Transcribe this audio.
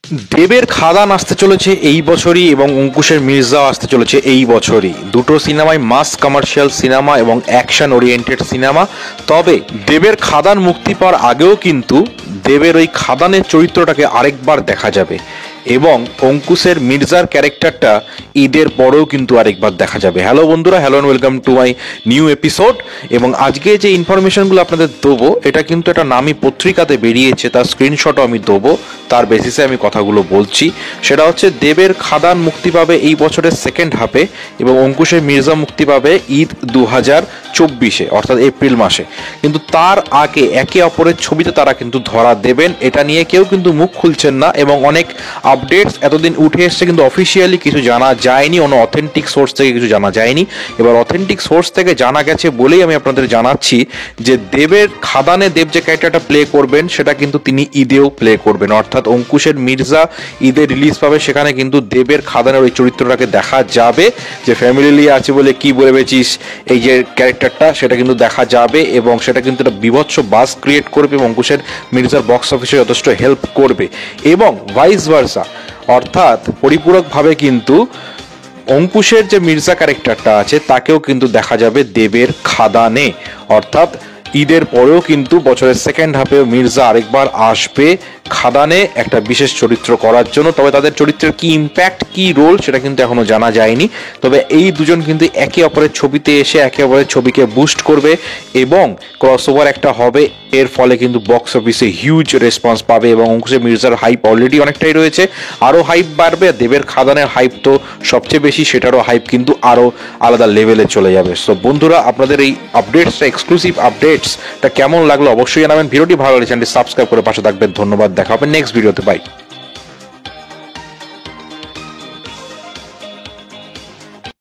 দেবের খাদান আসতে চলেছে এই বছরই এবং অঙ্কুশের মির্জাও আসতে চলেছে এই বছরই। দুটো সিনেমাই মাস কমার্শিয়াল সিনেমা এবং অ্যাকশন ওরিয়েন্টেড সিনেমা। তবে দেবের খাদান মুক্তি পাওয়ার আগেও কিন্তু দেবের ওই খাদানের চরিত্রটাকে আরেকবার দেখা যাবে এবং অঙ্কুশের মির্জার ক্যারেক্টারটা ঈদের পরেও কিন্তু আরেকবার দেখা যাবে। হ্যালো বন্ধুরা, hello and welcome to my new episode. এবং আজকে যে ইনফরমেশনগুলো আপনাদের দেবো এটা কিন্তু একটা নামী পত্রিকাতে বেরিয়েছে, তার স্ক্রিনশটও আমি দেবো, তার বেসিসে আমি কথাগুলো বলছি। সেটা হচ্ছে দেবের খাদান মুক্তি পাবে এই বছরের সেকেন্ড হাফে এবং অঙ্কুশের মির্জা মুক্তি পাবে ঈদ 2024-এ অর্থাৎ এপ্রিল মাসে। কিন্তু তার আগে একে অপরের ছবিতে তারা কিন্তু ধরা দেবেন, এটা নিয়ে কেউ কিন্তু মুখ খুলছেন না এবং অনেক আপডেটস এতদিন উঠে এসছে কিন্তু অফিসিয়ালি কিছু জানা যায়নি, কোনো অথেন্টিক সোর্স থেকে কিছু জানা যায়নি। এবার অথেন্টিক সোর্স থেকে জানা গেছে বলেই আমি আপনাদের জানাচ্ছি যে দেবের খাদানে দেব যে ক্যারেক্টারটা প্লে করবেন সেটা কিন্তু তিনি ঈদেও প্লে করবেন, অর্থাৎ অঙ্কুশের মির্জা ঈদে রিলিজ পাবে, সেখানে কিন্তু দেবের খাদানের ওই চরিত্রটাকে দেখা যাবে। যে ফ্যামিলি আছে বলে কি বলে বেছিস এই যে ক্যারেক্টারটা, সেটা কিন্তু দেখা যাবে এবং সেটা কিন্তু একটা বিভৎস বাস ক্রিয়েট করবে এবং অঙ্কুশের মির্জার বক্স অফিসে যথেষ্ট হেল্প করবে। এবং ভাইস ভার্সা, অর্থাৎ পরিপূরকভাবে কিন্তু অঙ্কুশের যে মির্জা ক্যারেক্টারটা আছে তাকেও কিন্তু দেখা যাবে দেবের খাদানে। অর্থাৎ ঈদের পরেও কিন্তু বছরের সেকেন্ড হাফেও মির্জা আরেকবার আসবে খাদানে একটা বিশেষ চরিত্র করার জন্য। তবে তাদের চরিত্রের কি ইম্প্যাক্ট, কি রোল সেটা কিন্তু এখনো জানা যায়নি। তবে এই দুজন কিন্তু একে অপরের ছবিতে এসে একে অপরের ছবিকে বুস্ট করবে এবং ক্রসওভার একটা হবে। এর ফলে কিন্তু বক্স অফিসে হিউজ রেসপন্স পাবে এবং অঙ্কুশের মির্জার হাইপ অলরেডি অনেকটাই রয়েছে, আরও হাইপ বাড়বে। দেবের খাদানের হাইপ তো সবচেয়ে বেশি, সেটারও হাইপ কিন্তু আরও আলাদা লেভেলে চলে যাবে। সো বন্ধুরা, আপনাদের এই আপডেটসটা, এক্সক্লুসিভ আপডেটসটা কেমন লাগলো অবশ্যই জানাবেন। ভিডিওটি ভালো লাগলে চ্যানেলটি সাবস্ক্রাইব করে পাশে থাকবেন। ধন্যবাদ, দেখা হবে নেক্সট ভিডিওতে, বাই।